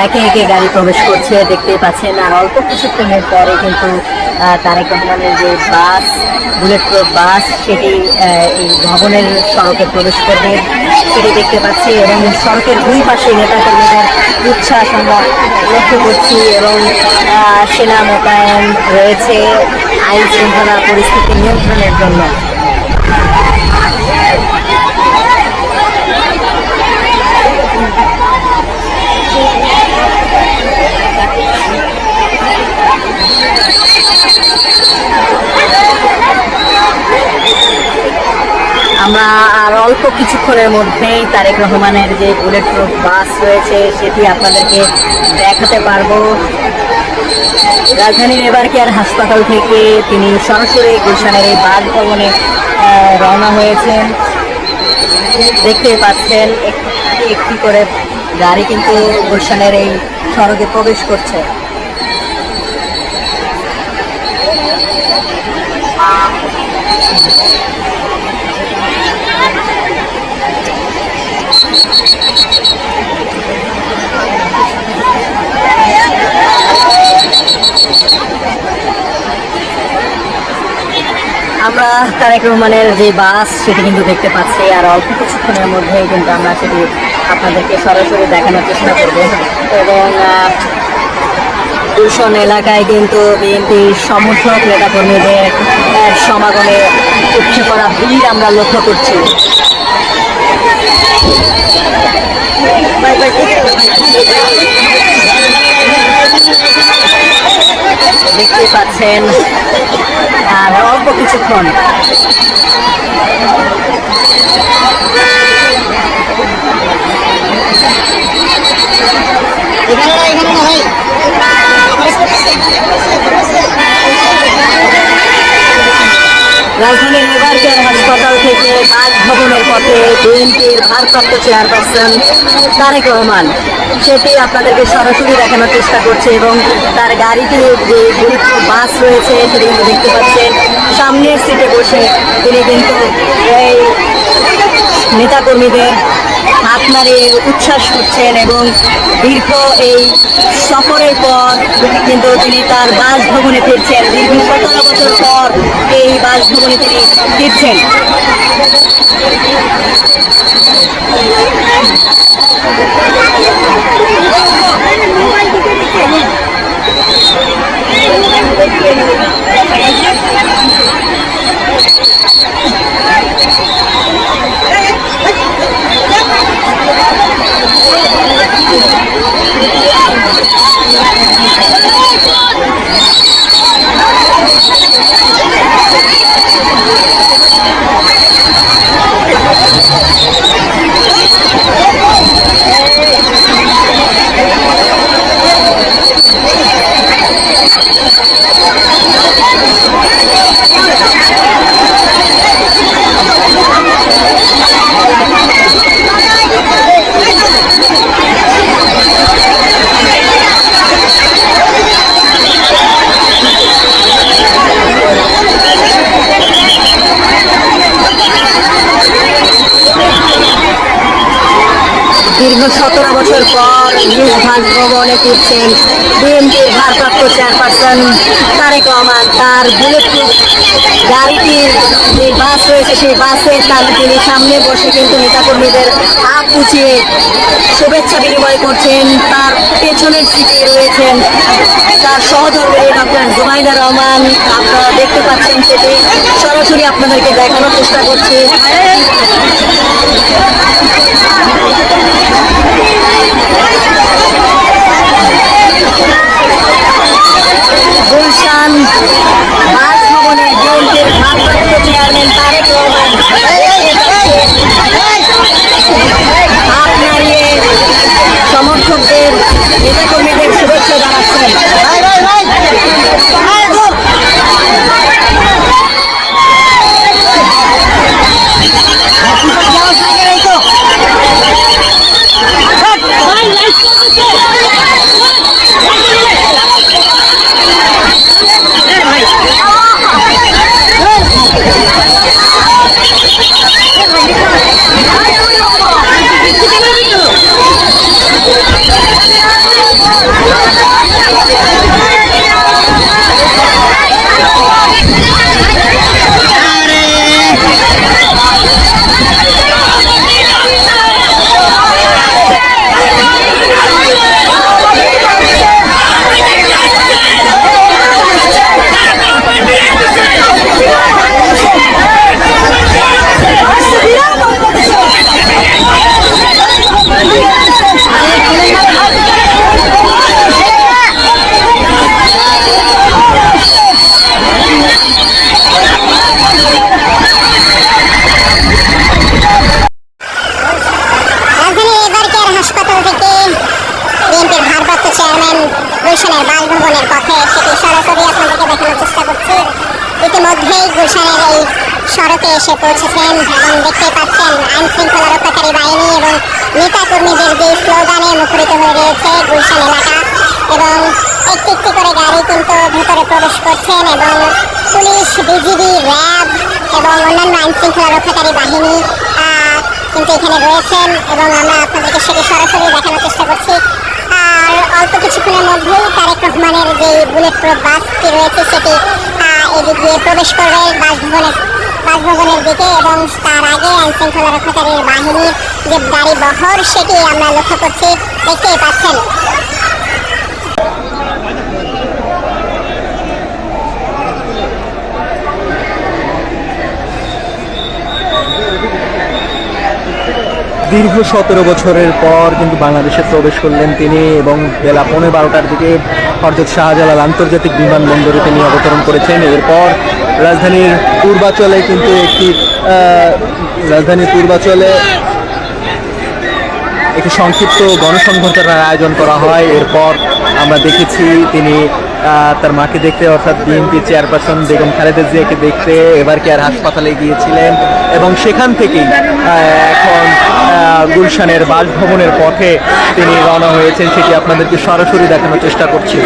একে একে গাড়ি প্রবেশ করছে দেখতেই পাচ্ছেন। আর অল্প কিছুক্ষণের পরে কিন্তু তারেক রহমানের যে বাস, বুলেট প্রুফ বাস, সেটি এই ভবনের সড়কে প্রবেশ করবে সেটি দেখতে পাচ্ছি। এবং সড়কের দুই পাশে নেতাকর্মীদের উচ্ছ্বাস আমরা লক্ষ্য করছি এবং সেনা মোতায়েন রয়েছে আইন শৃঙ্খলা পরিস্থিতি নিয়ন্ত্রণের জন্য। আমরা আর অল্প কিছুক্ষণের মধ্যেই তারেক রহমানের যে বুলেট প্রুফ বাস রয়েছে সেটি আপনাদেরকে দেখাতে পারবো। রাজধানীর এবারকেয়ার হাসপাতাল থেকে তিনি সরাসরি গুলশানের এই বাসভবনে রওনা হয়েছেন। দেখতে পাচ্ছেন একটি করে গাড়ি কিন্তু গুলশানের এই সড়কে প্রবেশ করছে। আমরা তারেক রহমানের যে বাস সেটি কিন্তু দেখতে পাচ্ছি। আর অল্প কিছুক্ষণের মধ্যেই কিন্তু আমরা সেটি আপনাদেরকে সরাসরি দেখানোর চেষ্টা করব। এবং গুলশান এলাকায় কিন্তু বিএনপির সমর্থক নেতাকর্মীদের সমাগমে উপচে পড়া ভিড় আমরা লক্ষ্য করছি। দেখতেই পাচ্ছেন আর অল্প কিছুক্ষণ রাজধানীর এবারকেয়ার হাসপাতাল থেকে বাসভবনের পথে বিএনপির ভারপ্রাপ্ত চেয়ারপারসন তারেক রহমান সেটি আপনাদেরকে সরাসরি দেখানোর চেষ্টা করছে। এবং তার গাড়িতে যে গুরুত্ব বাস রয়েছে সেটি কিন্তু দেখতে পাচ্ছেন। সামনের সিটে বসে তিনি কিন্তু এই নেতাকর্মীদের হাত নাড়িয়ে উচ্ছ্বাস করছেন এবং দীর্ঘ এই সফরের পর কিন্তু তিনি তার বাসভবনে ফিরছেন। দীর্ঘ 17 বছর পর এই বাসভবনে তিনি ফিরছেন। দীর্ঘ 17 বছর পর নিজ বাসভবনে ফিরছেন বিএনপির ভারপ্রাপ্ত চেয়ারপারসন তারেক রহমান। তার বুলেট প্রুফ গাড়িটির যে বাস রয়েছে সেই বাসের তিনি সামনে বসে কিন্তু নেতাকর্মীদের হাত উঁচিয়ে শুভেচ্ছা বিনিময় করছেন। তার পেছনের সিটে রয়েছেন তার সহধর্মী ডক্টর জুবাইদা রহমান। আপনারা দেখতে পাচ্ছেন সেটি সরাসরি আপনাদেরকে দেখানোর চেষ্টা করছি। গুলশান বাসভবনে বিএনপির ভারপ্রাপ্ত চেয়ারম্যান তারেক রহমান হাত নাড়িয়ে সমর্থকদের নেতাকর্মীদের শুভেচ্ছা জানাচ্ছেন। গুলশানের বাসভবনের পথে, সেটি সরাসরি আপনাদেরকে দেখানোর চেষ্টা করছি। ইতিমধ্যেই গুলশানের এই সড়কে এসে পৌঁছেছেন এবং দেখতে পাচ্ছেন আইন শৃঙ্খলা রক্ষাকারী বাহিনী এবং নেতা কর্মীদের যে স্লোগানে মুখরিত হয়ে রয়েছে গুলশান এলাকা, এবং একটি একটি করে গাড়ি কিন্তু ভেতরে প্রবেশ করছেন এবং পুলিশ, বিজিবি, র্যাব এবং অন্যান্য আইন শৃঙ্খলা রক্ষাকারী বাহিনী কিন্তু এখানে রয়েছেন এবং আমরা আপনাদেরকে সেটি সরাসরি দেখানোর চেষ্টা করছি। আর অল্প কিছুক্ষণের মধ্যেই তারেক রহমানের যে বুলেট প্রুফ বাসটি রয়েছে সেটি এদিক দিয়ে প্রবেশ করবে বাসভবনের দিকে, এবং তার আগে আইন শৃঙ্খলা রক্ষাকারী বাহিনীর যে গাড়ি বহর সেটি আমরা লক্ষ্য করছি, দেখতেই পাচ্ছেন। দীর্ঘ 17 বছরের পর কিন্তু বাংলাদেশে প্রবেশ করলেন তিনি, এবং বেলা 12:15টার দিকে হযরত শাহজালাল আন্তর্জাতিক বিমানবন্দরে তিনি অবতরণ করেছেন। এরপর রাজধানীর পূর্বাঞ্চলে কিন্তু একটি সংক্ষিপ্ত গণসংবর্ধনার আয়োজন করা হয়। এরপর আমরা দেখেছি তিনি তার মাকে দেখতে, অর্থাৎ বিএনপি চেয়ারপারসন বেগম খালেদা জিয়াকে দেখতে এবার কেয়ার হাসপাতালে গিয়েছিলেন, এবং সেখান থেকেই এখন গুলশানের বাসভবনের পথে তিনি রওনা হয়েছেন। সেটি আপনাদেরকে সরাসরি দেখানোর চেষ্টা করছি।